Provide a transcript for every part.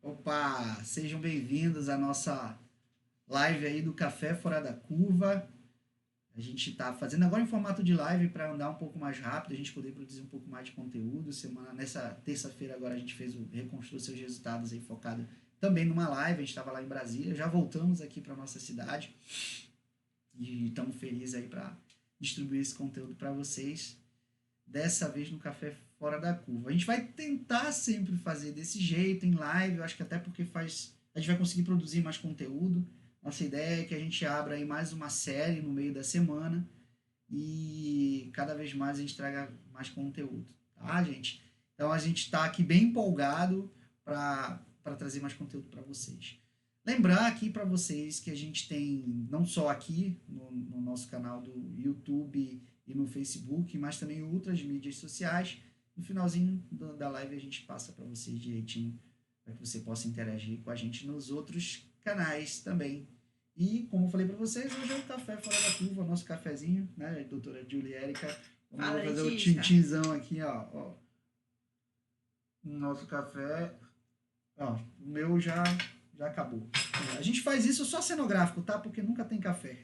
Opa, sejam bem-vindos à nossa live aí do Café Fora da Curva. A gente está fazendo agora em formato de live para andar um pouco mais rápido, a gente poder produzir um pouco mais de conteúdo. Nessa terça-feira agora a gente fez o Reconstrua Seus Resultados aí focado também numa live. A gente estava lá em Brasília, já voltamos aqui para nossa cidade e estamos felizes aí para distribuir esse conteúdo para vocês. Dessa vez no Café Fora da Curva. A gente vai tentar sempre fazer desse jeito, em live, eu acho que até porque a gente vai conseguir produzir mais conteúdo. Nossa ideia é que a gente abra aí mais uma série no meio da semana e cada vez mais a gente traga mais conteúdo, tá, gente? Então a gente está aqui bem empolgado para trazer mais conteúdo para vocês. Lembrar aqui para vocês que a gente tem, não só aqui no nosso canal do YouTube e no Facebook, mas também em outras mídias sociais. No finalzinho da live a gente passa para vocês direitinho, para que você possa interagir com a gente nos outros canais também. E, como eu falei para vocês, hoje é o Café Fora da Curva, nosso cafezinho, né, doutora Julia e Érica? Vamos fazer o tintinzão aqui, ó. Nosso café, ó, o meu já acabou. A gente faz isso só cenográfico, tá? Porque nunca tem café.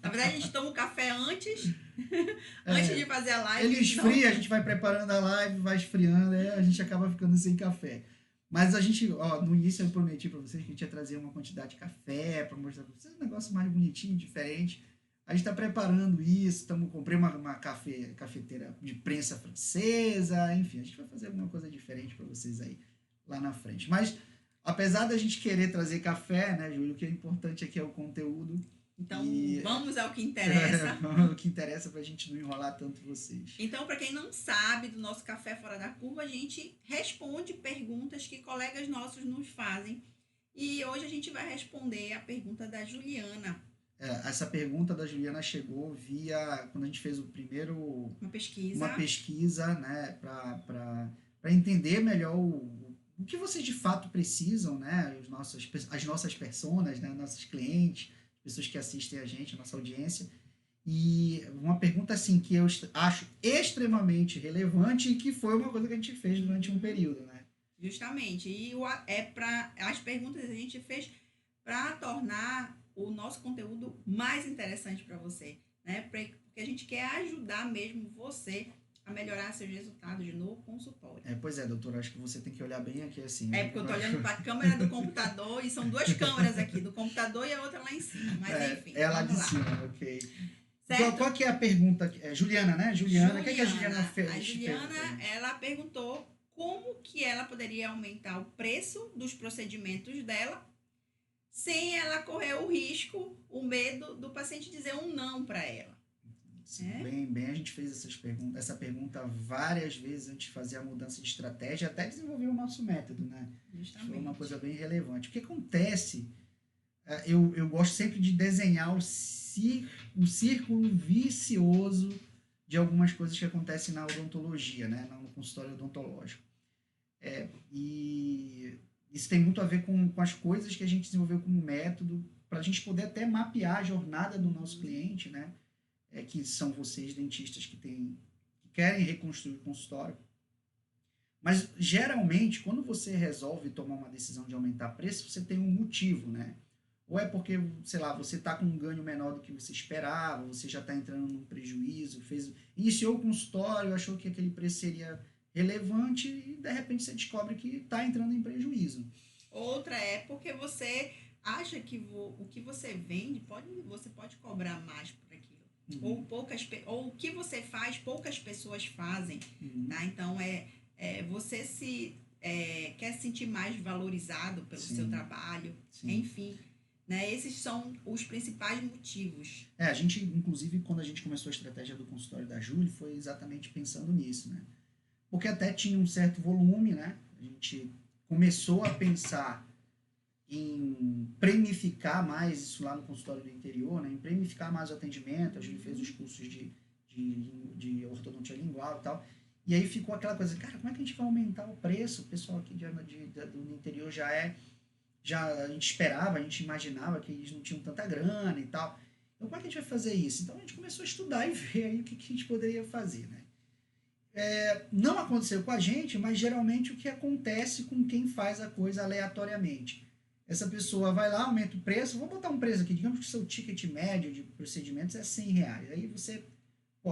Na verdade, a gente toma o café antes de fazer a live. Ele esfria, a gente vai preparando a live, vai esfriando, a gente acaba ficando sem café. Mas a gente, ó, no início eu prometi para vocês que a gente ia trazer uma quantidade de café para mostrar para vocês um negócio mais bonitinho, diferente. A gente está preparando isso, comprei uma cafeteira de prensa francesa, enfim, a gente vai fazer alguma coisa diferente para vocês aí lá na frente. Mas apesar da gente querer trazer café, né, Júlio, o que é importante aqui é o conteúdo. Então, vamos ao que interessa. Vamos ao que interessa para a gente não enrolar tanto vocês. Então, para quem não sabe do nosso Café Fora da Curva, a gente responde perguntas que colegas nossos nos fazem. E hoje a gente vai responder a pergunta da Juliana. Essa pergunta da Juliana chegou via, quando a gente fez uma pesquisa, né, para entender melhor o que vocês de fato precisam, né, as nossas personas, né, nossos clientes, pessoas que assistem a gente, a nossa audiência. E uma pergunta assim que eu acho extremamente relevante e que foi uma coisa que a gente fez durante um período, né? Justamente. E as perguntas a gente fez para tornar o nosso conteúdo mais interessante para você, né? Porque a gente quer ajudar mesmo você a melhorar seus resultados no consultório. Pois é, doutora, acho que você tem que olhar bem aqui assim. Porque eu estou olhando para a câmera do computador e são duas câmeras aqui, do computador e a outra lá em cima. Mas enfim. Lá de cima, ok. Certo? Qual que é a pergunta? Juliana, né? Juliana. O que a Juliana fez? A Juliana, ela perguntou como que ela poderia aumentar o preço dos procedimentos dela sem ela correr o risco, o medo do paciente dizer um não para ela. Sim, bem, a gente fez essa pergunta várias vezes antes de fazer a mudança de estratégia, até desenvolver o nosso método, né? Justamente. Foi uma coisa bem relevante. O que acontece, eu gosto sempre de desenhar um círculo vicioso de algumas coisas que acontecem na odontologia, né? No consultório odontológico. E isso tem muito a ver com as coisas que a gente desenvolveu como método, para a gente poder até mapear a jornada do nosso cliente, né? Que são vocês, dentistas, que querem reconstruir o consultório. Mas, geralmente, quando você resolve tomar uma decisão de aumentar preço, você tem um motivo, né? Ou é porque, sei lá, você está com um ganho menor do que você esperava, você já está entrando num prejuízo, iniciou o consultório, achou que aquele preço seria relevante e, de repente, você descobre que está entrando em prejuízo. Outra é porque você acha que o que você vende, você pode cobrar mais por aquilo. Ou o que você faz, poucas pessoas fazem, tá? Então, você quer se sentir mais valorizado pelo seu trabalho, enfim, né? Esses são os principais motivos. A gente, inclusive, quando a gente começou a estratégia do consultório da Júlia, foi exatamente pensando nisso, né? Porque até tinha um certo volume, né? A gente começou a pensar em premificar mais isso lá no consultório do interior, né? Em premificar mais o atendimento. A Júlia fez os cursos de ortodontia lingual e tal. E aí ficou aquela coisa, cara, como é que a gente vai aumentar o preço? O pessoal aqui do interior a gente esperava, a gente imaginava que eles não tinham tanta grana e tal. Então, como é que a gente vai fazer isso? Então, a gente começou a estudar e ver aí o que a gente poderia fazer, né? Não aconteceu com a gente, mas geralmente o que acontece com quem faz a coisa aleatoriamente. Essa pessoa vai lá, aumenta o preço, vou botar um preço aqui, digamos que o seu ticket médio de procedimentos é R$100. Aí você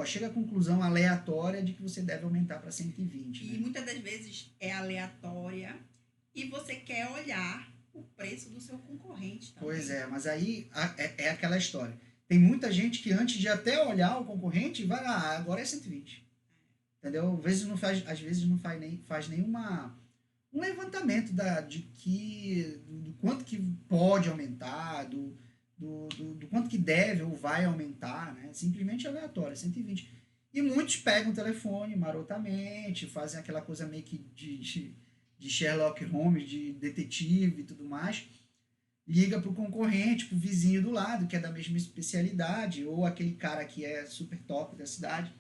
chega à conclusão aleatória de que você deve aumentar para 120. E muitas das vezes é aleatória e você quer olhar o preço do seu concorrente também. Pois é, mas aí é aquela história. Tem muita gente que antes de até olhar o concorrente, vai lá, agora é 120. Entendeu? Às vezes não faz nenhuma um levantamento do quanto que pode aumentar, do quanto que deve ou vai aumentar, né? Simplesmente aleatório, 120. E muitos pegam o telefone marotamente, fazem aquela coisa meio que de Sherlock Holmes, de detetive e tudo mais, liga para o concorrente, para o vizinho do lado, que é da mesma especialidade, ou aquele cara que é super top da cidade,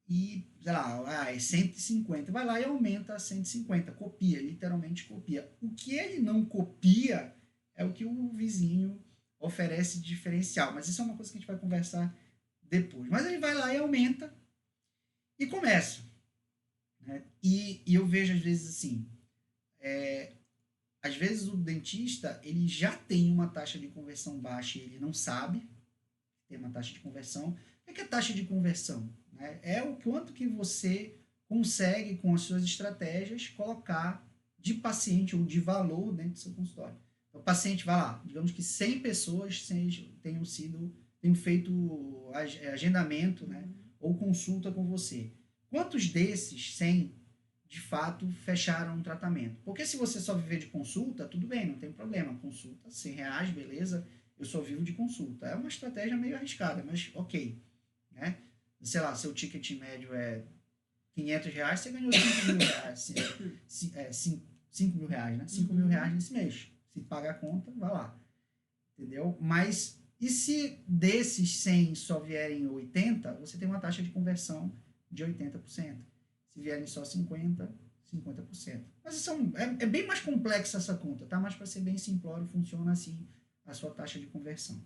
e, sei lá, é 150, vai lá e aumenta a 150, copia, literalmente copia. O que ele não copia é o que o vizinho oferece de diferencial, mas isso é uma coisa que a gente vai conversar depois. Mas ele vai lá e aumenta e começa. Né? E eu vejo às vezes assim, às vezes o dentista ele já tem uma taxa de conversão baixa e ele não sabe que tem uma taxa de conversão. O que é taxa de conversão? Né? É o quanto que você consegue, com as suas estratégias, colocar de paciente ou de valor dentro do seu consultório. Então, o paciente vai lá, digamos que 100 pessoas tenham feito agendamento, né, ou consulta com você. Quantos desses 100 de fato fecharam um tratamento? Porque se você só viver de consulta, tudo bem, não tem problema. Consulta, R$100, beleza, eu só vivo de consulta. É uma estratégia meio arriscada, mas ok. Né? Sei lá, seu ticket médio é R$500, você ganhou R$5.000, né? R$5.000 nesse mês. Se paga a conta, vai lá. Entendeu? Mas, e se desses 100 só vierem 80, você tem uma taxa de conversão de 80%. Se vierem só 50%. Mas isso é bem mais complexa essa conta, tá? Mas para ser bem simplório, funciona assim a sua taxa de conversão.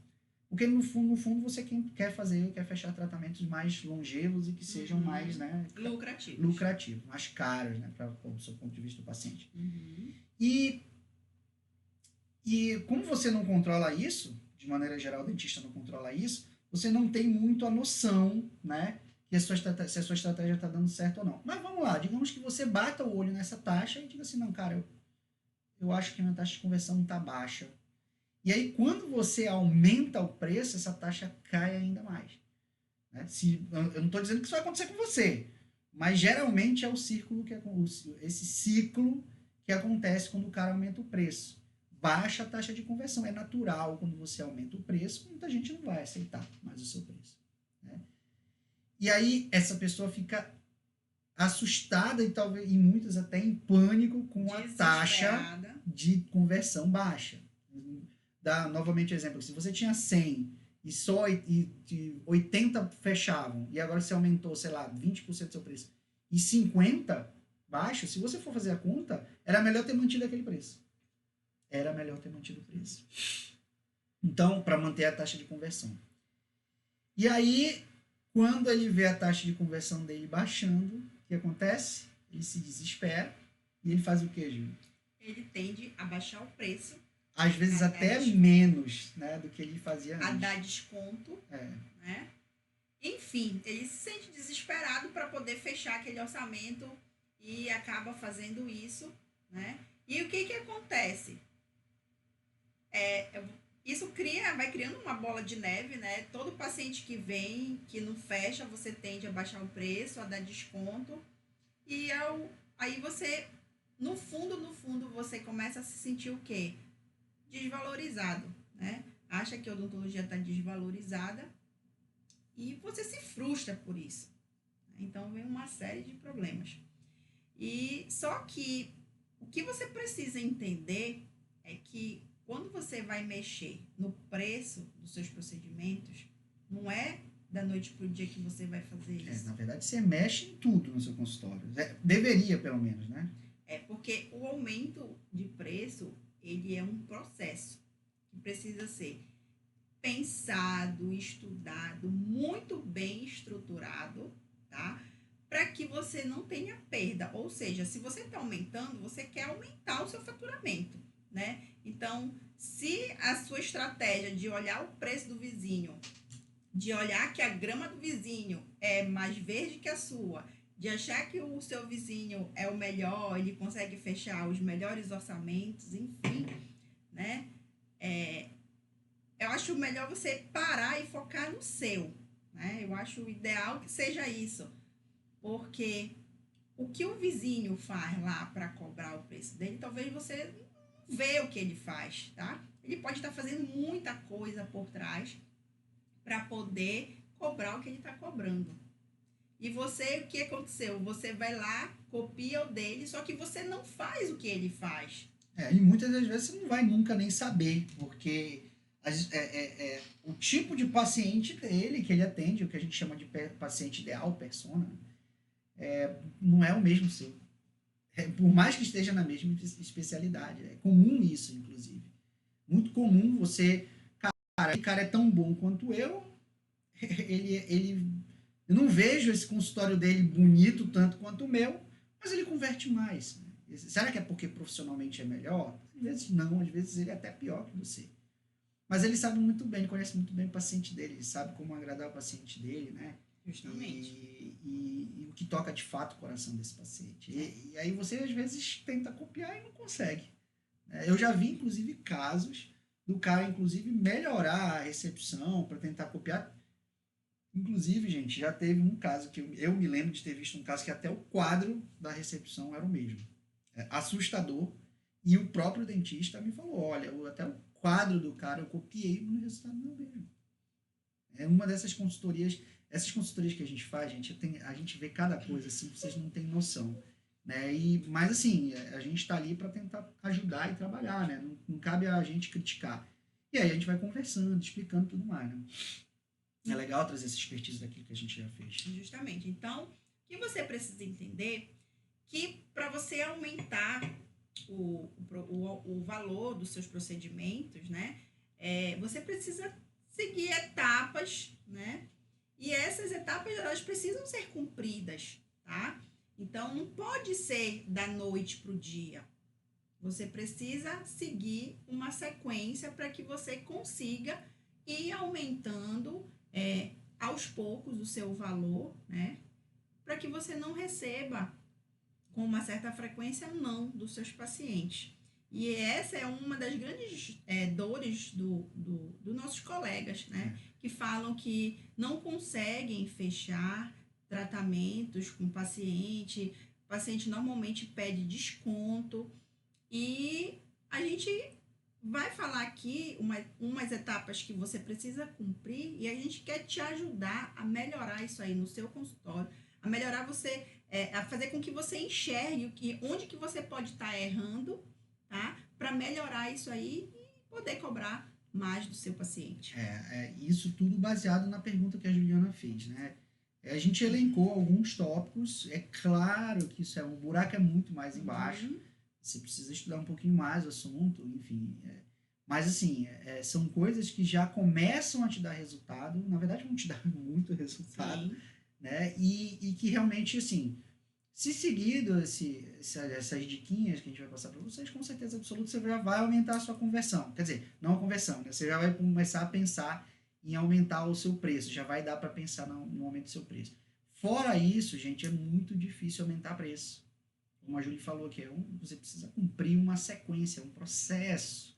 Porque no fundo você quer fechar tratamentos mais longevos e que sejam mais, né, lucrativos, mais caros, né, do seu ponto de vista do paciente. E como você não controla isso, de maneira geral o dentista não controla isso, você não tem muito a noção, né, se a sua estratégia está dando certo ou não. Mas vamos lá, digamos que você bata o olho nessa taxa e diga assim, não, cara, eu acho que minha taxa de conversão está baixa. E aí, quando você aumenta o preço, essa taxa cai ainda mais. Né? Eu não estou dizendo que isso vai acontecer com você, mas geralmente é esse ciclo que acontece quando o cara aumenta o preço. Baixa a taxa de conversão. É natural, quando você aumenta o preço, muita gente não vai aceitar mais o seu preço. Né? E aí, essa pessoa fica assustada e muitas até em pânico com a taxa de conversão baixa. Dá novamente o exemplo, se você tinha 100 e só 80 fechavam, e agora você aumentou, sei lá, 20% do seu preço, e 50 baixo, se você for fazer a conta, era melhor ter mantido aquele preço. Era melhor ter mantido o preço. Então, para manter a taxa de conversão. E aí, quando ele vê a taxa de conversão dele baixando, o que acontece? Ele se desespera e ele faz o quê, Júlio? Ele tende a baixar o preço. Às vezes até menos, né, do que ele fazia antes. A dar desconto. Né? Enfim, ele se sente desesperado para poder fechar aquele orçamento e acaba fazendo isso. Né? E o que acontece? Isso vai criando uma bola de neve, né? Todo paciente que vem, que não fecha, você tende a baixar o preço, a dar desconto. E aí você, no fundo, você começa a se sentir o quê? Desvalorizado, né? Acha que a odontologia está desvalorizada e você se frustra por isso. Então, vem uma série de problemas. E só que o que você precisa entender é que quando você vai mexer no preço dos seus procedimentos, não é da noite para o dia que você vai fazer isso. Na verdade, você mexe em tudo no seu consultório. Deveria, pelo menos, né? Porque o aumento de preço, ele é um processo que precisa ser pensado, estudado, muito bem estruturado, tá? para que você não tenha perda. Ou seja, se você está aumentando, você quer aumentar o seu faturamento, né? Então, se a sua estratégia de olhar o preço do vizinho, de olhar que a grama do vizinho é mais verde que a sua, de achar que o seu vizinho é o melhor, ele consegue fechar os melhores orçamentos, enfim, né? Eu acho melhor você parar e focar no seu, né? Eu acho ideal que seja isso, porque o que o vizinho faz lá para cobrar o preço dele, talvez você não vê o que ele faz, tá? Ele pode estar fazendo muita coisa por trás para poder cobrar o que ele está cobrando. E você, o que aconteceu? Você vai lá, copia o dele, só que você não faz o que ele faz. E muitas das vezes você não vai nunca nem saber, porque o tipo de paciente dele que ele atende, o que a gente chama de paciente ideal, persona, não é o mesmo seu. Por mais que esteja na mesma especialidade. É comum isso, inclusive. Muito comum você... Cara, esse cara é tão bom quanto eu, eu não vejo esse consultório dele bonito tanto quanto o meu, mas ele converte mais. Será que é porque profissionalmente é melhor? Às vezes não, às vezes ele é até pior que você. Mas ele sabe muito bem, ele conhece muito bem o paciente dele, ele sabe como agradar o paciente dele, né? Justamente. E o que toca de fato o coração desse paciente. E aí você às vezes tenta copiar e não consegue. Eu já vi, inclusive, casos do cara, inclusive, melhorar a recepção para tentar copiar. Inclusive, gente, já teve um caso que eu me lembro de ter visto um caso que até o quadro da recepção era o mesmo. Assustador. E o próprio dentista me falou, olha, até o quadro do cara eu copiei, mas o resultado não é o mesmo. É uma dessas consultorias, essas consultorias que a gente faz, gente, a gente vê cada coisa assim, vocês não têm noção. Né? Mas assim, a gente está ali para tentar ajudar e trabalhar, né? Não cabe a gente criticar. E aí a gente vai conversando, explicando tudo mais, né? É legal trazer essa expertise daquilo que a gente já fez. Justamente. Então, o que você precisa entender que para você aumentar o valor dos seus procedimentos, né? Você precisa seguir etapas, né? E essas etapas, elas precisam ser cumpridas, tá? Então, não pode ser da noite para o dia. Você precisa seguir uma sequência para que você consiga ir aumentando aos poucos o seu valor, né? Para que você não receba com uma certa frequência não dos seus pacientes. E essa é uma das grandes dores dos nossos colegas, né? Que falam que não conseguem fechar tratamentos com o paciente normalmente pede desconto, e a gente vai falar aqui umas etapas que você precisa cumprir, e a gente quer te ajudar a melhorar isso aí no seu consultório, a melhorar você, a fazer com que você enxergue onde que você pode estar errando, tá? Para melhorar isso aí e poder cobrar mais do seu paciente. Isso tudo baseado na pergunta que a Juliana fez, né? A gente elencou alguns tópicos, é claro que isso um buraco é muito mais embaixo, você precisa estudar um pouquinho mais o assunto, enfim. Mas, assim, são coisas que já começam a te dar resultado, na verdade vão te dar muito resultado, né? E que realmente, assim, se seguido essas diquinhas que a gente vai passar para vocês, com certeza absoluta você já vai aumentar a sua conversão. Quer dizer, não a conversão, né? Você já vai começar a pensar em aumentar o seu preço, já vai dar para pensar no aumento do seu preço. Fora isso, gente, é muito difícil aumentar preço. Como a Julie falou aqui, você precisa cumprir uma sequência, um processo.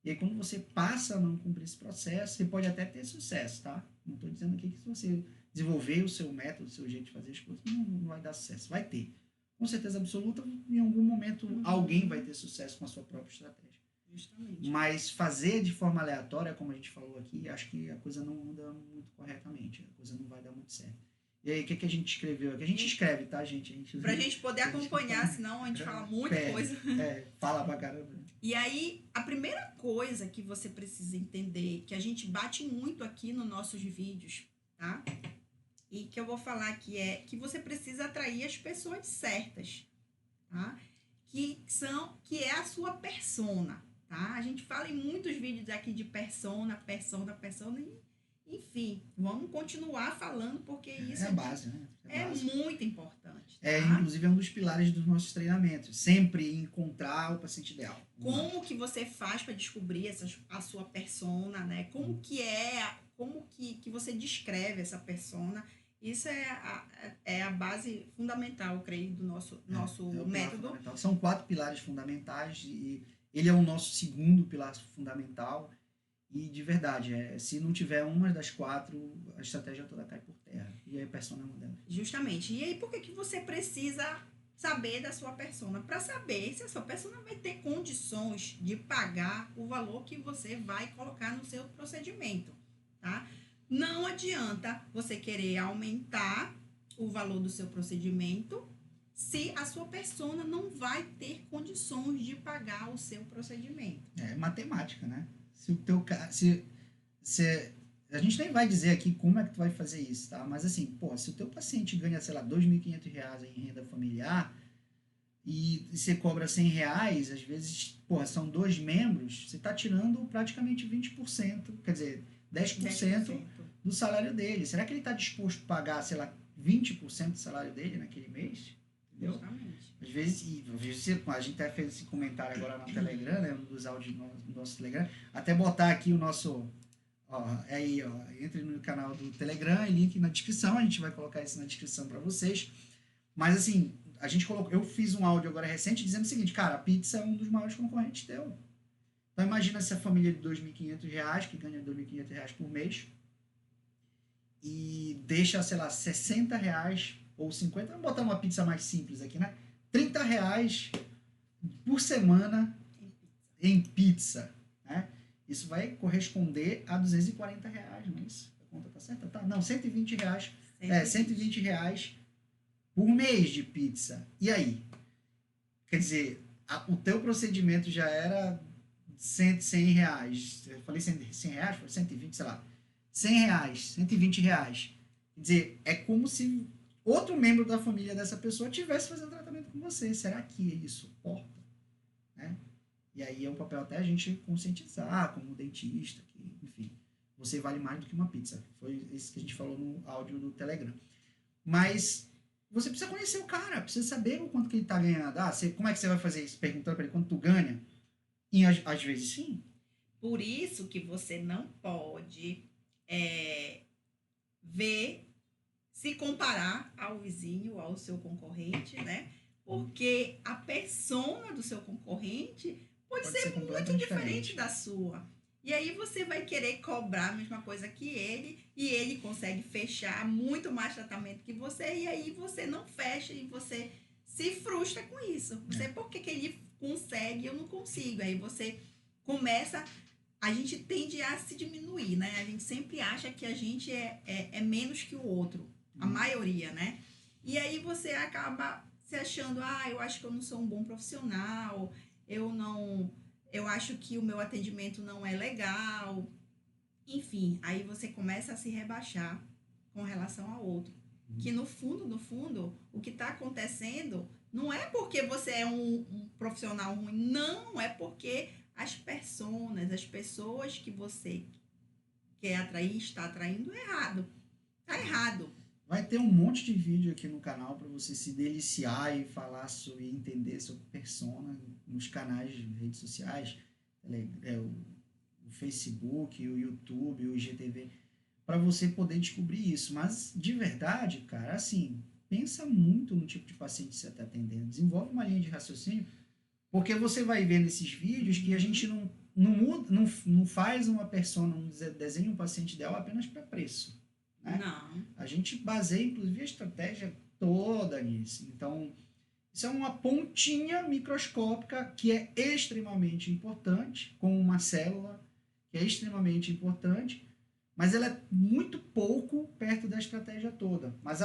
E aí, quando você passa a não cumprir esse processo, você pode até ter sucesso, tá? Não estou dizendo aqui que se você desenvolver o seu método, o seu jeito de fazer as coisas, não vai dar sucesso. Vai ter. Com certeza absoluta, em algum momento, alguém vai ter sucesso com a sua própria estratégia. Justamente. Mas fazer de forma aleatória, como a gente falou aqui, acho que a coisa não anda muito corretamente. A coisa não vai dar muito certo. E aí, o que a gente escreveu aqui? A gente escreve, tá, gente? Pra gente poder acompanhar, senão a gente fala muita coisa. Fala pra caramba. E aí, a primeira coisa que você precisa entender, que a gente bate muito aqui nos nossos vídeos, tá? E que eu vou falar aqui que você precisa atrair as pessoas certas, tá? Que é a sua persona, tá? A gente fala em muitos vídeos aqui de persona, Enfim, vamos continuar falando, porque isso É a base, né? é Base. muito importante. Tá? Inclusive, é um dos pilares dos nossos treinamentos. Sempre encontrar o paciente ideal. Como que você faz para descobrir a sua persona, né? Como que você descreve essa persona? Isso é a base fundamental, eu creio, do nosso o método. Fundamental. São 4 pilares fundamentais e ele é o nosso segundo pilar fundamental. E, de verdade, se não tiver uma das 4, a estratégia toda cai por terra. E a persona é uma delas. Justamente. E aí, por que você precisa saber da sua persona? Para saber se a sua persona vai ter condições de pagar o valor que você vai colocar no seu procedimento, tá? Não adianta você querer aumentar o valor do seu procedimento se a sua persona não vai ter condições de pagar o seu procedimento. É matemática, né? Se o teu a gente nem vai dizer aqui como é que tu vai fazer isso, tá? Mas assim, pô, se o teu paciente ganha, sei lá, R$2.500 em renda familiar e você cobra R$100, às vezes, porra, são 2 membros, você tá tirando praticamente 20%, quer dizer, 10% do salário dele. Será que ele tá disposto a pagar, sei lá, 20% do salário dele naquele mês? Entendeu? Justamente. Às vezes a gente até fez esse comentário agora no Telegram, né, um dos áudios do nosso Telegram, até botar aqui o nosso, entre no canal do Telegram, link na descrição, a gente vai colocar isso na descrição para vocês. Mas assim, eu fiz um áudio agora recente dizendo o seguinte, cara, a pizza é um dos maiores concorrentes teu. Então imagina essa família de R$2.500, que ganha R$2.500 por mês, e deixa, sei lá, R$60 ou 50, vamos botar uma pizza mais simples aqui, né? R$30 por semana em pizza, né? Isso vai corresponder a R$240, não é isso? A conta tá certa? Tá. Não, R$120. 120 reais por mês de pizza. E aí? Quer dizer, o teu procedimento já era R$100. Eu falei R$100, foi 120, sei lá. R$100, R$120. Quer dizer, é como se outro membro da família dessa pessoa tivesse fazendo tratamento com você. Será que isso suporta? Né? E aí é um papel até a gente conscientizar, como dentista, que, enfim, você vale mais do que uma pizza. Foi isso que a gente falou no áudio do Telegram. Mas você precisa conhecer o cara, precisa saber o quanto que ele está ganhando. Como é que você vai fazer isso? Perguntando para ele quanto tu ganha? E às vezes sim. Por isso que você não pode se comparar ao vizinho, ao seu concorrente, né? Porque a persona do seu concorrente pode ser muito diferente da sua. E aí você vai querer cobrar a mesma coisa que ele, e ele consegue fechar muito mais tratamento que você, e aí você não fecha e você se frustra com isso. Por que ele consegue e eu não consigo? Aí você começa... A gente tende a se diminuir, né? A gente sempre acha que a gente é menos que o outro. A maioria, né? E aí você acaba se achando, eu acho que eu não sou um bom profissional, eu acho que o meu atendimento não é legal. Enfim, aí você começa a se rebaixar com relação ao outro. Que no fundo, o que está acontecendo não é porque você é um profissional ruim, não, é porque as pessoas que você quer atrair, está atraindo errado. Está errado. Vai ter um monte de vídeo aqui no canal para você se deliciar e falar sobre, entender sobre persona nos canais de redes sociais, o Facebook, o YouTube, o IGTV, para você poder descobrir isso. Mas, de verdade, cara, assim, pensa muito no tipo de paciente que você está atendendo. Desenvolve uma linha de raciocínio, porque você vai ver nesses vídeos que a gente não faz uma persona, não desenha um paciente ideal apenas para preço. Né? Não. A gente baseia, inclusive, a estratégia toda nisso. Então, isso é uma pontinha microscópica que é extremamente importante, como uma célula, que é extremamente importante, mas ela é muito pouco perto da estratégia toda. Mas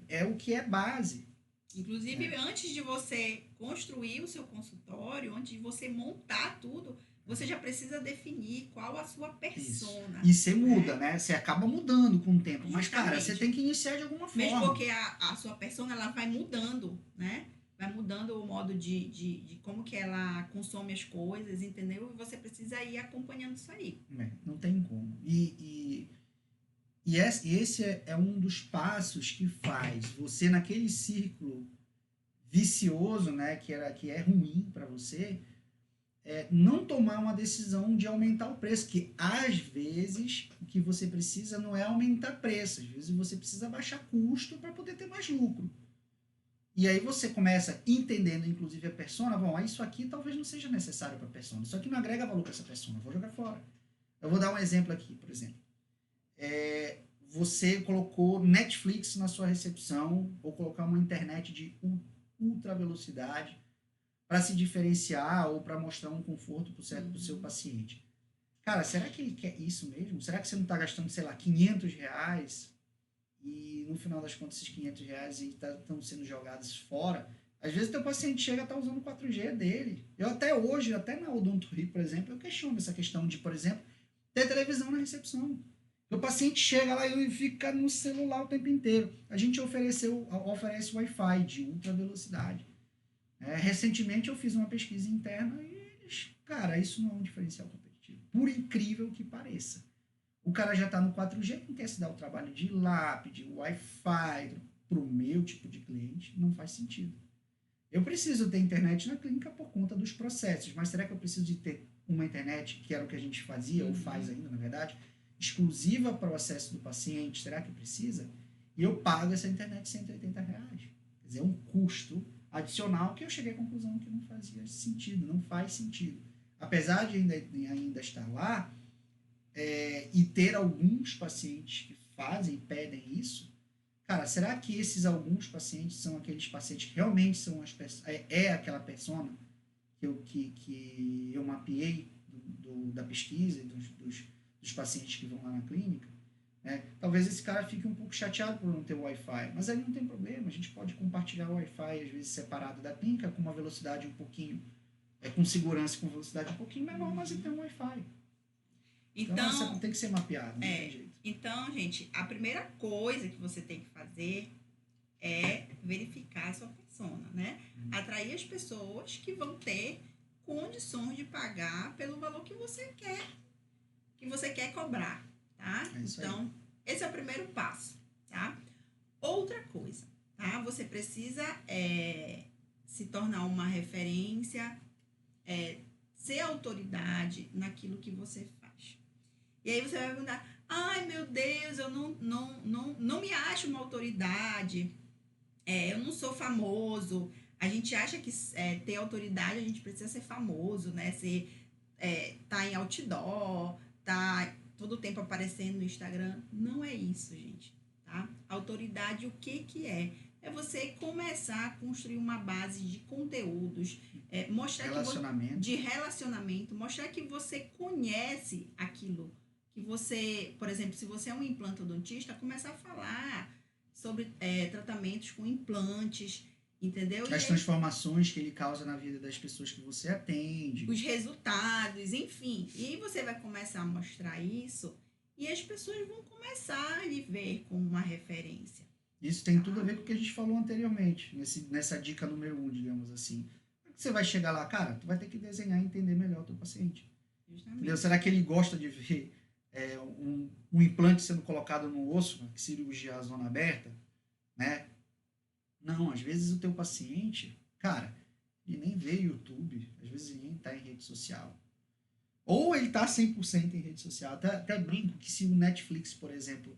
é o que é base. Inclusive, antes de você construir o seu consultório, antes de você montar tudo, você já precisa definir qual a sua persona. Isso. E você muda, né? Você acaba mudando com o tempo. Justamente. Mas, cara, você tem que iniciar de alguma forma. Mesmo porque a sua persona, ela vai mudando, né? Vai mudando o modo de como que ela consome as coisas, entendeu? E você precisa ir acompanhando isso aí. Não tem como. E E esse é um dos passos que faz você, naquele círculo vicioso, né, que é ruim para você, não tomar uma decisão de aumentar o preço, que às vezes o que você precisa não é aumentar preço, às vezes você precisa baixar custo para poder ter mais lucro. E aí você começa entendendo, inclusive, a persona, bom, isso aqui talvez não seja necessário para a persona, isso aqui não agrega valor para essa persona, vou jogar fora. Eu vou dar um exemplo aqui, por exemplo. Você colocou Netflix na sua recepção, ou colocar uma internet de ultra velocidade, para se diferenciar ou para mostrar um conforto para o seu paciente. Cara, será que ele quer isso mesmo? Será que você não está gastando, sei lá, R$ 500 e no final das contas esses R$ 500 estão sendo jogados fora? Às vezes o teu paciente chega a estar usando o 4G dele. Eu até hoje, até na Odonto-Rio, por exemplo, eu questiono essa questão de, por exemplo, ter televisão na recepção. O paciente chega lá e fica no celular o tempo inteiro. A gente oferece Wi-Fi de ultra velocidade. Recentemente eu fiz uma pesquisa interna e eles, cara, isso não é um diferencial competitivo. Por incrível que pareça. O cara já está no 4G, não quer se dar o trabalho de LAP, de Wi-Fi, para o meu tipo de cliente, não faz sentido. Eu preciso ter internet na clínica por conta dos processos, mas será que eu preciso de ter uma internet, que era o que a gente fazia, ou faz ainda, na verdade, exclusiva para o acesso do paciente? Será que precisa? E eu pago essa internet R$ 180. Quer dizer, é um custo adicional que eu cheguei à conclusão que não fazia sentido, não faz sentido. Apesar de ainda estar lá, e ter alguns pacientes que pedem isso, cara, será que esses alguns pacientes são aqueles pacientes que realmente são aquela persona que eu mapeei da pesquisa e dos pacientes que vão lá na clínica? Talvez esse cara fique um pouco chateado por não ter Wi-Fi, mas aí não tem problema, a gente pode compartilhar o Wi-Fi, às vezes separado da clínica, com uma velocidade um pouquinho, com segurança, com velocidade um pouquinho menor, mas ele tem um Wi-Fi. Então tem que ser mapeado, não tem jeito. Então, gente, a primeira coisa que você tem que fazer é verificar a sua persona, né? Atrair as pessoas que vão ter condições de pagar pelo valor que você quer cobrar, tá? Então, esse é o primeiro passo, tá? Outra coisa, tá? Você precisa se tornar uma referência, ser autoridade naquilo que você faz. E aí você vai perguntar, ai meu Deus, eu não me acho uma autoridade, eu não sou famoso. A gente acha que ter autoridade a gente precisa ser famoso, né? Tá em outdoor, tá todo o tempo aparecendo no Instagram. Não é isso, gente, tá? Autoridade, o que é? É você começar a construir uma base de conteúdos, mostrar de relacionamento, mostrar que você conhece aquilo. Que você, por exemplo, se você é um implantodontista, começar a falar sobre tratamentos com implantes, entendeu? As transformações que ele causa na vida das pessoas que você atende. Os resultados, enfim. E você vai começar a mostrar isso e as pessoas vão começar a lhe ver como uma referência. Isso tem tudo a ver com o que a gente falou anteriormente, nessa dica número 1, digamos assim. Você vai chegar lá, cara, tu vai ter que desenhar e entender melhor o teu paciente. Entendeu? Será que ele gosta de ver um implante sendo colocado no osso, uma cirurgia à zona aberta, né? Não, às vezes o teu paciente, cara, ele nem vê YouTube, às vezes ele nem está em rede social. Ou ele está 100% em rede social. Até brinco que se o Netflix, por exemplo,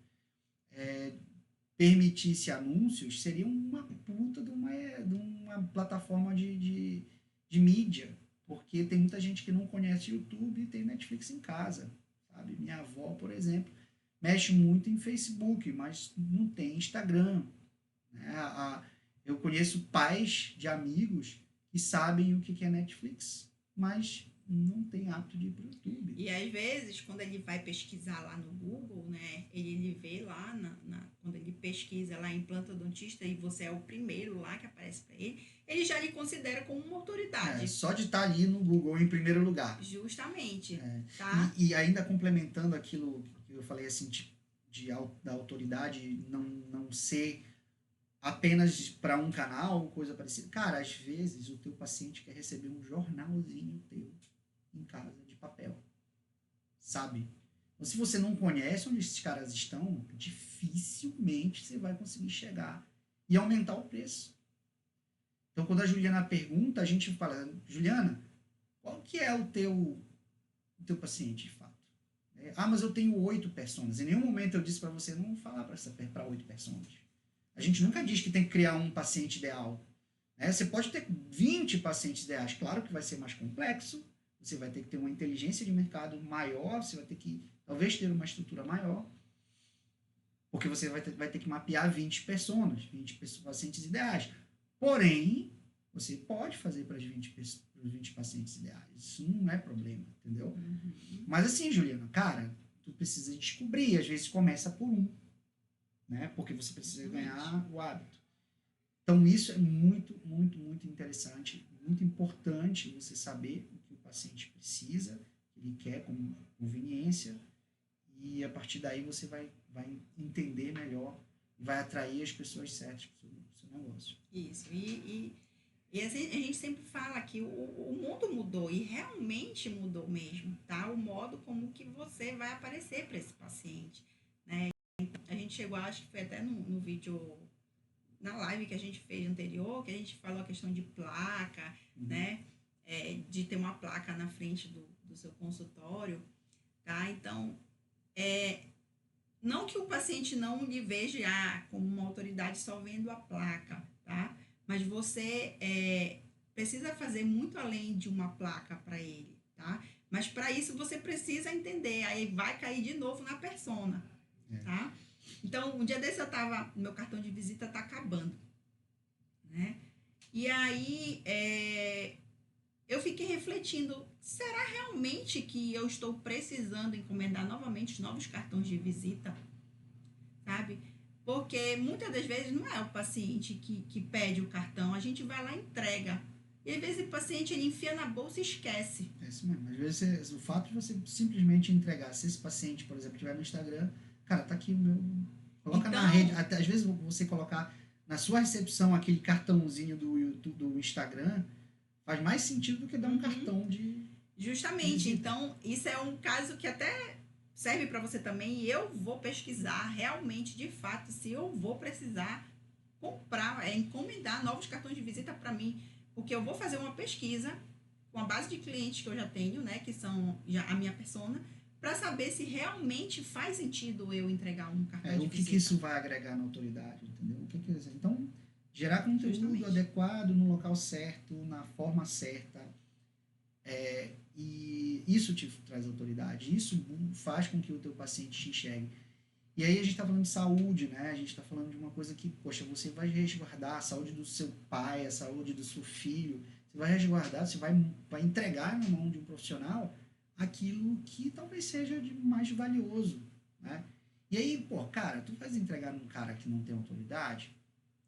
permitisse anúncios, seria uma puta de uma plataforma de mídia, porque tem muita gente que não conhece YouTube e tem Netflix em casa. Sabe? Minha avó, por exemplo, mexe muito em Facebook, mas não tem Instagram. Né? Eu conheço pais de amigos que sabem o que é Netflix, mas não tem hábito de ir para o YouTube. E às vezes, quando ele vai pesquisar lá no Google, né, ele vê lá, quando ele pesquisa lá implantodontista e você é o primeiro lá que aparece para ele já lhe considera como uma autoridade. Só de estar ali no Google em primeiro lugar. Justamente. Tá? E ainda complementando aquilo que eu falei assim, da autoridade não ser apenas para um canal, coisa parecida. Cara, às vezes o teu paciente quer receber um jornalzinho teu em casa, de papel. Sabe? Então, se você não conhece onde esses caras estão, dificilmente você vai conseguir chegar e aumentar o preço. Então, quando a Juliana pergunta, a gente fala, Juliana, qual que é o teu paciente, de fato? Mas eu tenho 8 personas. Em nenhum momento eu disse para você não falar para 8 personas. A gente nunca diz que tem que criar um paciente ideal. Você pode ter 20 pacientes ideais. Claro que vai ser mais complexo. Você vai ter que ter uma inteligência de mercado maior. Você vai ter que, talvez, ter uma estrutura maior. Porque você vai ter que mapear 20 personas, 20 pacientes ideais. Porém, você pode fazer para os 20 pacientes ideais. Isso não é problema, entendeu? Uhum. Mas assim, Juliana, cara, tu precisa descobrir. Às vezes começa por um, né? Porque você precisa ganhar o hábito. Então, isso é muito, muito, muito interessante, muito importante você saber o que o paciente precisa, o que ele quer como conveniência, e a partir daí você vai entender melhor, vai atrair as pessoas certas para o seu negócio. Isso, e assim, a gente sempre fala que o mundo mudou, e realmente mudou mesmo, tá? O modo como que você vai aparecer para esse paciente, né? A gente chegou, acho que foi até no vídeo, na live que a gente fez anterior, que a gente falou a questão de placa, né? De ter uma placa na frente do seu consultório, tá? Então, não que o paciente não lhe veja como uma autoridade só vendo a placa, tá? Mas você precisa fazer muito além de uma placa para ele, tá? Mas para isso você precisa entender, aí vai cair de novo na persona, tá? Então, um dia desse meu cartão de visita tá acabando, né? E aí, eu fiquei refletindo, será realmente que eu estou precisando encomendar novamente novos cartões de visita? Sabe? Porque muitas das vezes não é o paciente que pede o cartão, a gente vai lá e entrega. E às vezes o paciente ele enfia na bolsa e esquece. É isso mesmo. Às vezes o fato de você simplesmente entregar, se esse paciente, por exemplo, estiver no Instagram, cara, tá aqui o meu. Coloca na rede. Até, às vezes você colocar na sua recepção aquele cartãozinho do YouTube, do Instagram, faz mais sentido do que dar um cartão de. Justamente. Então, isso é um caso que até serve para você também. E eu vou pesquisar realmente, de fato, se eu vou precisar comprar, encomendar novos cartões de visita para mim. Porque eu vou fazer uma pesquisa com a base de clientes que eu já tenho, né? Que são já a minha persona, para saber se realmente faz sentido eu entregar um cartão de visita. O que isso vai agregar na autoridade, entendeu? Então, gerar conteúdo adequado no local certo, na forma certa, e isso te traz autoridade, isso faz com que o teu paciente te enxergue. E aí a gente está falando de saúde, né? A gente está falando de uma coisa que, poxa, você vai resguardar a saúde do seu pai, a saúde do seu filho, você vai resguardar, você vai entregar na mão de um profissional aquilo que talvez seja de mais valioso, né? E aí, pô, cara, tu vai entregar num cara que não tem autoridade,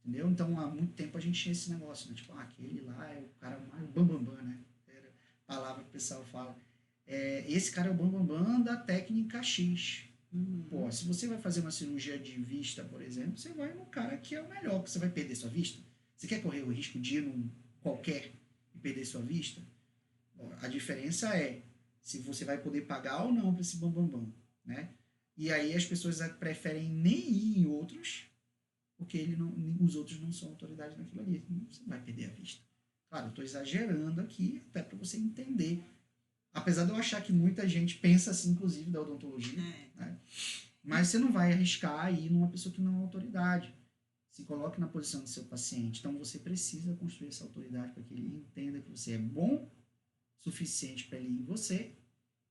entendeu? Então, há muito tempo a gente tinha esse negócio, né? Tipo, aquele lá é o cara mais bambambam, né? Era a palavra que o pessoal fala. Esse cara é o bambambam da técnica X. Pô, se você vai fazer uma cirurgia de vista, por exemplo, você vai no cara que é o melhor, que você vai perder sua vista. Você quer correr o risco de ir num qualquer e perder sua vista? A diferença é se você vai poder pagar ou não para esse bambambam, né? E aí as pessoas preferem nem ir em outros, porque os outros não são autoridade naquilo ali. Você vai perder a vista. Claro, eu estou exagerando aqui, até para você entender. Apesar de eu achar que muita gente pensa assim, inclusive, da odontologia, né? Mas você não vai arriscar ir numa pessoa que não é autoridade. Se coloque na posição do seu paciente. Então, você precisa construir essa autoridade para que ele entenda que você é bom o suficiente para ele ir em você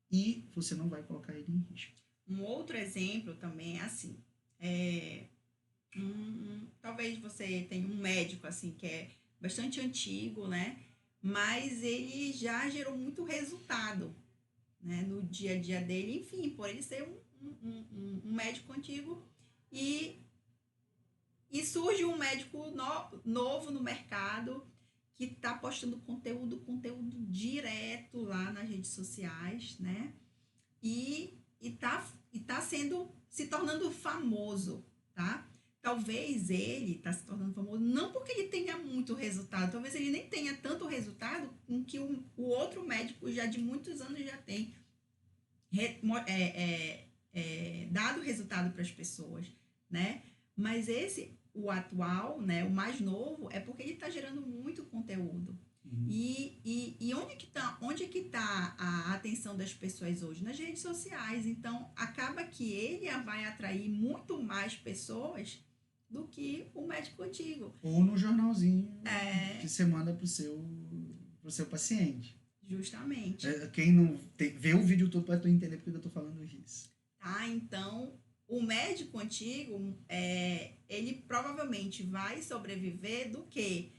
e você não vai colocar ele em risco. Um outro exemplo também é assim. Talvez você tenha um médico assim que é bastante antigo, né? Mas ele já gerou muito resultado, né, no dia a dia dele, enfim, por ele ser um médico antigo e surge um médico novo no mercado que está postando conteúdo direto lá nas redes sociais, né, e tá se tornando famoso, tá? Talvez ele está se tornando famoso não porque ele tenha muito resultado, talvez ele nem tenha tanto resultado com que o outro médico já de muitos anos já tem dado resultado para as pessoas, né? Mas o atual, né, o mais novo, é porque ele está gerando muito conteúdo. E onde que tá a atenção das pessoas hoje? Nas redes sociais. Então, acaba que ele vai atrair muito mais pessoas do que o médico antigo. Ou no jornalzinho que você manda pro seu paciente. Justamente. Quem não vê o vídeo todo para tu entender porque eu tô falando isso. Tá, então, o médico antigo, ele provavelmente vai sobreviver do quê?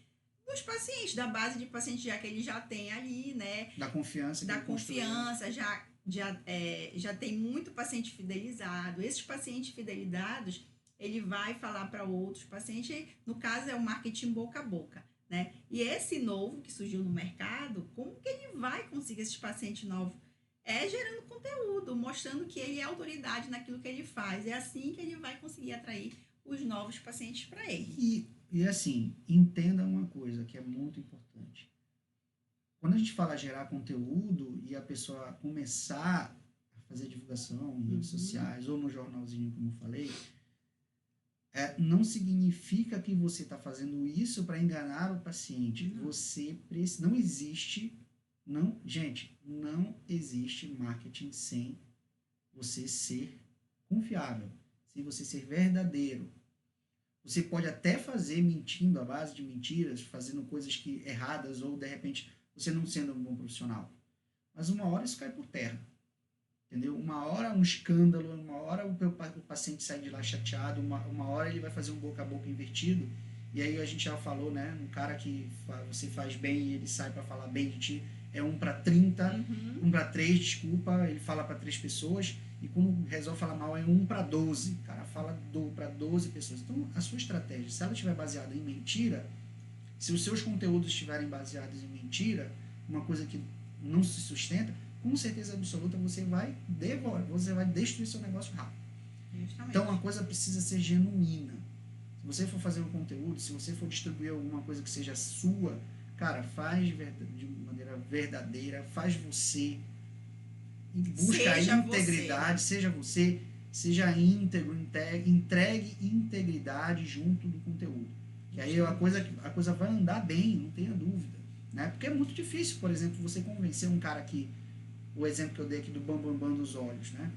Dos pacientes, da base de pacientes já que ele já tem ali, né? Da confiança. Da confiança, já tem muito paciente fidelizado. Esses pacientes fidelizados, ele vai falar para outros pacientes, no caso é o marketing boca a boca, né? E esse novo que surgiu no mercado, como que ele vai conseguir esses pacientes novos? Gerando conteúdo, mostrando que ele é autoridade naquilo que ele faz. É assim que ele vai conseguir atrair os novos pacientes para ele. E assim, entenda uma coisa que é muito importante. Quando a gente fala gerar conteúdo e a pessoa começar a fazer divulgação em redes sociais ou no jornalzinho, como eu falei, não significa que você está fazendo isso para enganar o paciente. Você precisa. Não existe. Gente, não existe marketing sem você ser confiável, sem você ser verdadeiro. Você pode até fazer mentindo à base de mentiras, fazendo coisas erradas ou, de repente, você não sendo um bom profissional. Mas uma hora isso cai por terra. Entendeu? Uma hora um escândalo, uma hora o paciente sai de lá chateado, uma hora ele vai fazer um boca a boca invertido. E aí a gente já falou, né? Um cara que você faz bem e ele sai para falar bem de ti. É 1 para 30, 1 para 3, desculpa. Ele fala para 3 pessoas. E quando resolve falar mal é 1 para 12. O cara fala para 12 pessoas. Então, a sua estratégia, se ela estiver baseada em mentira, se os seus conteúdos estiverem baseados em mentira, uma coisa que não se sustenta, com certeza absoluta você vai destruir seu negócio rápido. Justamente. Então, a coisa precisa ser genuína. Se você for fazer um conteúdo, se você for distribuir alguma coisa que seja sua, cara, faz de maneira verdadeira, faz você, busca a integridade, seja você, seja íntegro, entregue integridade junto do conteúdo. Que aí a coisa vai andar bem, não tenha dúvida. Né? Porque é muito difícil, por exemplo, você convencer um cara que, o exemplo que eu dei aqui do bambambam dos olhos, né?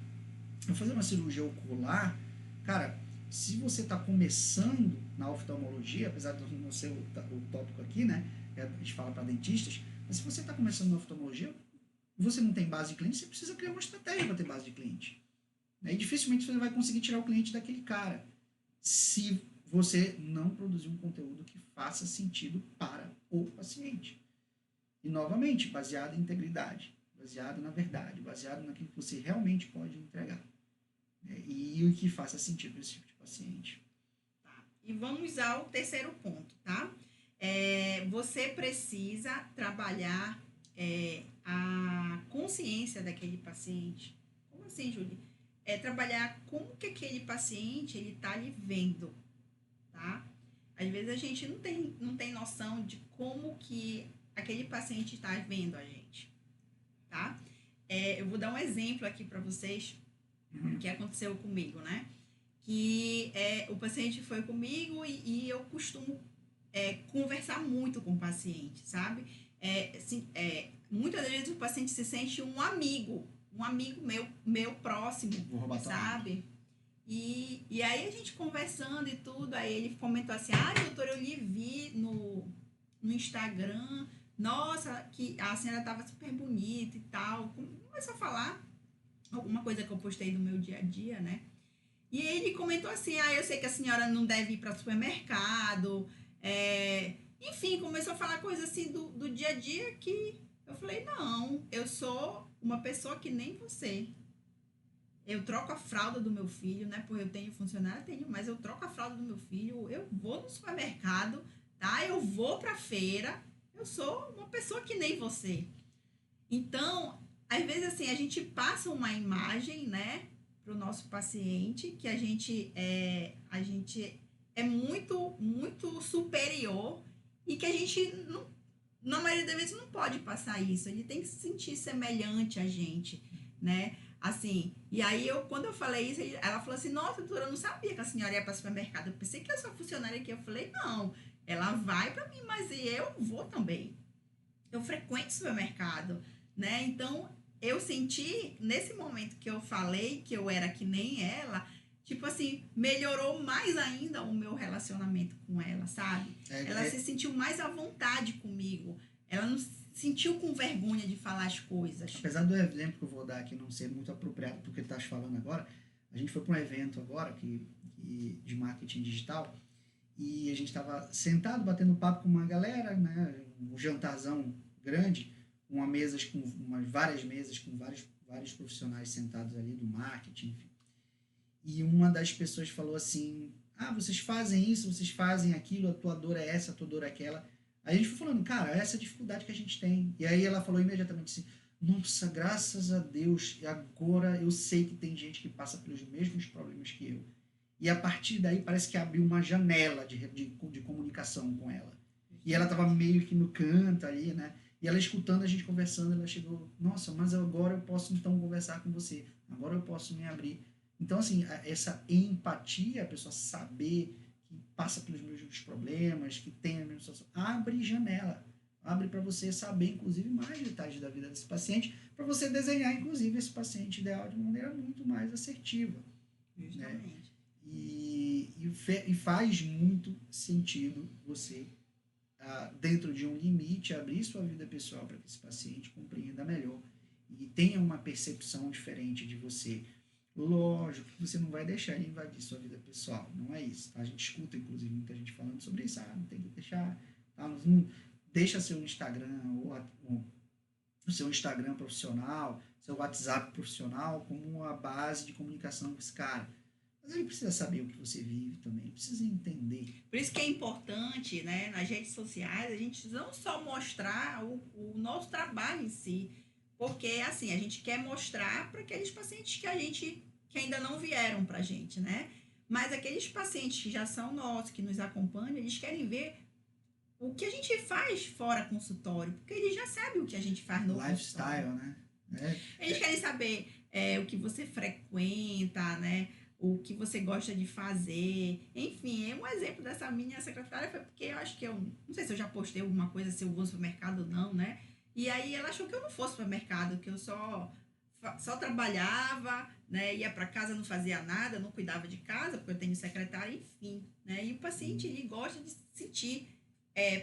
Eu fazer uma cirurgia ocular, cara, se você está começando na oftalmologia, apesar de não ser o tópico aqui, né? A gente fala para dentistas, mas se você está começando na oftalmologia, você não tem base de cliente, você precisa criar uma estratégia para ter base de cliente. E dificilmente você vai conseguir tirar o cliente daquele cara, se você não produzir um conteúdo que faça sentido para o paciente. E, novamente, baseado em integridade, baseado na verdade, baseado naquilo que você realmente pode entregar. E o que faça sentido para esse tipo de paciente. Tá. E vamos ao terceiro ponto, tá? Você precisa trabalhar a consciência daquele paciente. Como assim, Júlia? Trabalhar como que aquele paciente ele está lhe vendo, tá? Às vezes a gente não tem noção de como que aquele paciente está vendo a gente, tá? Eu vou dar um exemplo aqui para vocês que aconteceu comigo, né? Que o paciente foi comigo e eu costumo conversar muito com o paciente, sabe? Muitas das vezes o paciente se sente um amigo meu próximo, sabe? E aí a gente conversando e tudo, aí ele comentou assim, doutor, eu lhe vi no Instagram, nossa, que a senhora estava super bonita e tal. Começou a falar alguma coisa que eu postei do meu dia a dia, né? E ele comentou assim, eu sei que a senhora não deve ir para o supermercado, enfim, começou a falar coisas assim do dia a dia que eu falei, não, eu sou uma pessoa que nem você. Eu troco a fralda do meu filho, né? Porque eu tenho funcionário, mas eu troco a fralda do meu filho, eu vou no supermercado, tá? Eu vou pra feira, eu sou uma pessoa que nem você. Então, às vezes, assim, a gente passa uma imagem, né, pro nosso paciente, que a gente é muito, muito superior e que a gente, não, na maioria das vezes, não pode passar isso. Ele tem que se sentir semelhante a gente, né? Assim, e aí quando eu falei isso, ela falou assim, nossa, doutora, eu não sabia que a senhora ia para o supermercado. Eu pensei que era sua funcionária aqui. Eu falei, não, ela vai para mim, mas eu vou também. Eu frequento supermercado, né? Então, eu senti, nesse momento que eu falei que eu era que nem ela, tipo assim, melhorou mais ainda o meu relacionamento com ela, sabe? Ela se sentiu mais à vontade comigo. Ela não se sentiu com vergonha de falar as coisas. Apesar do exemplo que eu vou dar aqui não ser muito apropriado porque tu estás falando agora, a gente foi para um evento agora de marketing digital e a gente estava sentado batendo papo com uma galera, né, um jantarzão grande, várias mesas com vários profissionais sentados ali do marketing, enfim. E uma das pessoas falou assim, vocês fazem isso, vocês fazem aquilo, a tua dor é essa, a tua dor é aquela. Aí a gente foi falando, cara, essa é a dificuldade que a gente tem. E aí ela falou imediatamente assim, nossa, graças a Deus, agora eu sei que tem gente que passa pelos mesmos problemas que eu. E a partir daí parece que abriu uma janela de comunicação com ela. E ela estava meio que no canto ali, né? E ela escutando a gente conversando, ela chegou, nossa, mas agora eu posso então conversar com você. Agora eu posso me abrir. Então, assim, essa empatia, a pessoa saber que passa pelos mesmos problemas, que tem a mesma situação, abre janela. Abre para você saber, inclusive, mais detalhes da vida desse paciente, para você desenhar, inclusive, esse paciente ideal de uma maneira muito mais assertiva. Justamente. Né? E faz muito sentido você, dentro de um limite, abrir sua vida pessoal para que esse paciente compreenda melhor e tenha uma percepção diferente de você. Lógico que você não vai deixar ele invadir sua vida pessoal, não é isso. Tá? A gente escuta, inclusive, muita gente falando sobre isso, não tem que deixar, tá? Não deixa seu Instagram, o seu Instagram profissional, seu WhatsApp profissional como uma base de comunicação com esse cara. Mas ele precisa saber o que você vive também, ele precisa entender. Por isso que é importante, né, nas redes sociais, a gente não só mostrar o nosso trabalho em si, porque, assim, a gente quer mostrar para aqueles pacientes que ainda não vieram para a gente, né? Mas aqueles pacientes que já são nossos, que nos acompanham, eles querem ver o que a gente faz fora consultório, porque eles já sabem o que a gente faz no lifestyle, consultório. Né? Eles querem saber o que você frequenta, né? O que você gosta de fazer. Enfim, um exemplo dessa minha secretária foi porque eu acho que não sei se eu já postei alguma coisa, se eu vou ao supermercado ou não, né? E aí ela achou que eu não fosse ao supermercado, que eu só trabalhava, né? Ia para casa, não fazia nada, não cuidava de casa, porque eu tenho secretária, enfim, né? E o paciente, ele gosta de se sentir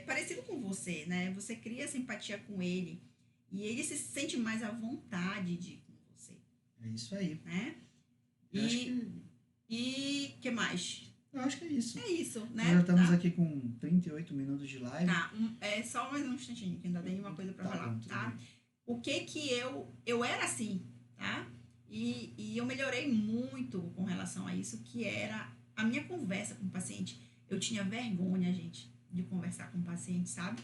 parecido com você, né? Você cria simpatia com ele e ele se sente mais à vontade de ir com você. É isso aí. Né? E que mais? Eu acho que é isso. É isso, né? Nós já estamos aqui com 38 minutos de live. Tá, só mais um instantinho, que ainda tem uma coisa para falar, bom, tá? O que eu era assim, tá? E eu melhorei muito com relação a isso, que era a minha conversa com o paciente. Eu tinha vergonha, gente, de conversar com o paciente, sabe?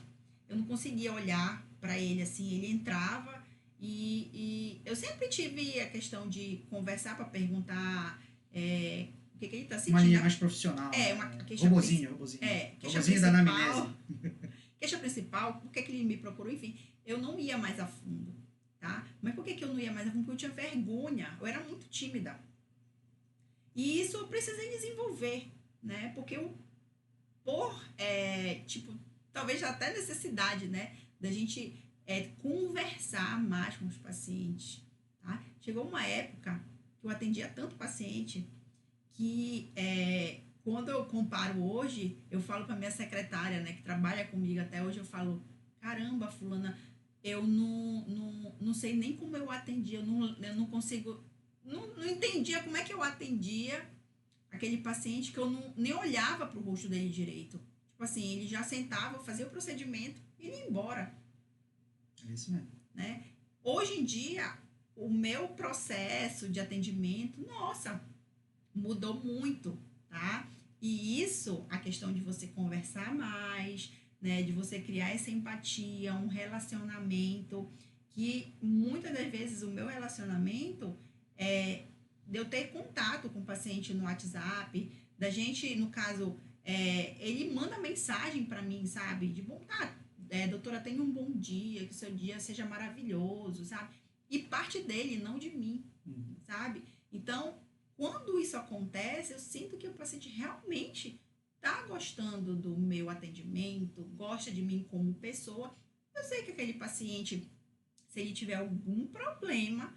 Eu não conseguia olhar para ele assim, ele entrava e eu sempre tive a questão de conversar para perguntar o que ele está sentindo. Uma linha mais profissional. Uma queixa robozinho. Robozinho da anamnese. Queixa principal, por que ele me procurou, enfim, eu não ia mais a fundo, tá? Mas por que eu não ia mais a fundo? Porque eu tinha vergonha, eu era muito tímida. E isso eu precisei desenvolver, né? Porque talvez até necessidade, né? Da gente conversar mais com os pacientes, tá? Chegou uma época que eu atendia tanto paciente que quando eu comparo hoje, eu falo para minha secretária, né, que trabalha comigo até hoje, eu falo, caramba, fulana, eu não sei nem como eu atendia, eu não consigo, não entendia como é que eu atendia aquele paciente, que eu nem olhava para o rosto dele direito. Tipo assim, ele já sentava, fazia o procedimento e ia embora. É isso mesmo. Né? Hoje em dia, o meu processo de atendimento, nossa, mudou muito, tá? E isso, a questão de você conversar mais, né? De você criar essa empatia, um relacionamento, que muitas das vezes o meu relacionamento de eu ter contato com o paciente no WhatsApp, da gente, no caso, ele manda mensagem para mim, sabe? De doutora, tenha um bom dia, que o seu dia seja maravilhoso, sabe? e parte dele, não de mim, sabe? Então, quando isso acontece, eu sinto que o paciente realmente está gostando do meu atendimento, gosta de mim como pessoa. Eu sei que aquele paciente, se ele tiver algum problema,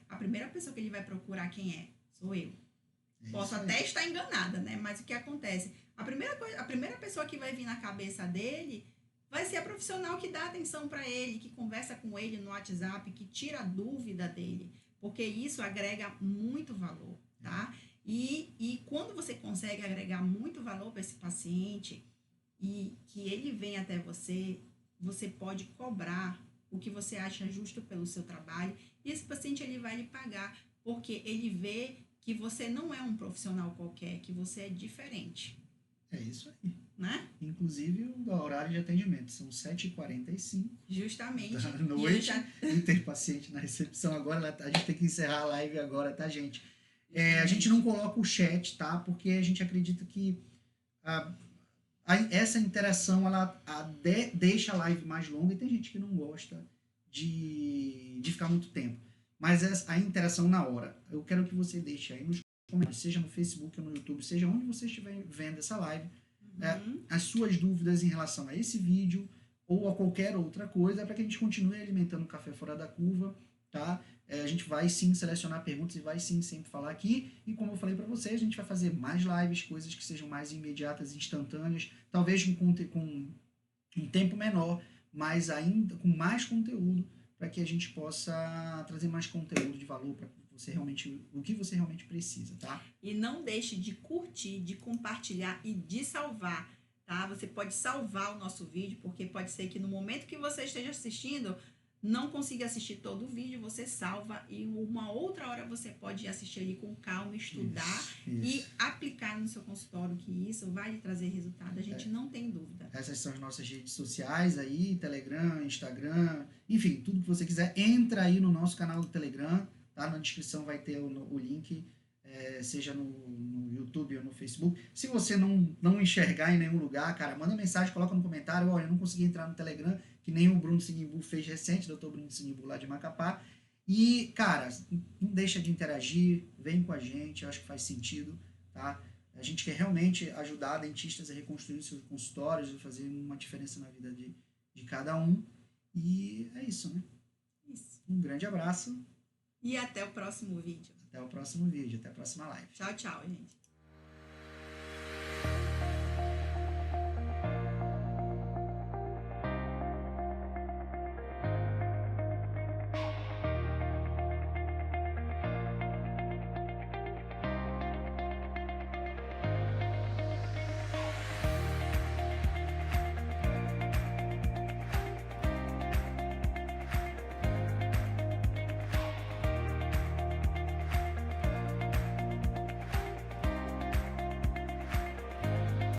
a primeira pessoa que ele vai procurar quem é? Sou eu. Posso até estar enganada, né? Mas o que acontece? A primeira pessoa que vai vir na cabeça dele vai ser a profissional que dá atenção para ele, que conversa com ele no WhatsApp, que tira a dúvida dele, porque isso agrega muito valor, tá? E quando você consegue agregar muito valor para esse paciente e que ele vem até você, você pode cobrar o que você acha justo pelo seu trabalho e esse paciente ele vai lhe pagar, porque ele vê que você não é um profissional qualquer, que você é diferente. É isso aí. Né? Inclusive o horário de atendimento são 7h45 justamente da noite e tem paciente na recepção agora, a gente tem que encerrar a live agora, tá, gente? A gente não coloca o chat, tá? Porque a gente acredita que essa interação ela deixa a live mais longa e tem gente que não gosta de ficar muito tempo. Mas a interação na hora, eu quero que você deixe aí nos comentários, seja no Facebook ou no YouTube, seja onde você estiver vendo essa live, as suas dúvidas em relação a esse vídeo ou a qualquer outra coisa, para que a gente continue alimentando o Café Fora da Curva, tá? A gente vai sim selecionar perguntas e vai sim sempre falar aqui, e como eu falei para vocês, a gente vai fazer mais lives, coisas que sejam mais imediatas, instantâneas, talvez com um tempo menor, mas ainda com mais conteúdo, para que a gente possa trazer mais conteúdo de valor para você realmente, o que você realmente precisa, tá? E não deixe de curtir, de compartilhar e de salvar, tá? Você pode salvar o nosso vídeo, porque pode ser que no momento que você esteja assistindo, não consiga assistir todo o vídeo, você salva e uma outra hora você pode assistir ali com calma, estudar e aplicar no seu consultório, que isso vai lhe trazer resultado, a gente não tem dúvida. Essas são as nossas redes sociais aí, Telegram, Instagram, enfim, tudo que você quiser, entra aí no nosso canal do Telegram, tá? Na descrição vai ter o link, seja no YouTube ou no Facebook. Se você não enxergar em nenhum lugar, cara, manda mensagem, coloca no comentário, olha, eu não consegui entrar no Telegram, que nem o Bruno Sinimbu fez recente, Dr. Bruno Sinimbu lá de Macapá. E, cara, não deixa de interagir, vem com a gente, eu acho que faz sentido, tá? A gente quer realmente ajudar dentistas a reconstruir seus consultórios e fazer uma diferença na vida de cada um. E é isso, né? Isso. Um grande abraço. E até o próximo vídeo. Até o próximo vídeo, até a próxima live. Tchau, tchau, gente.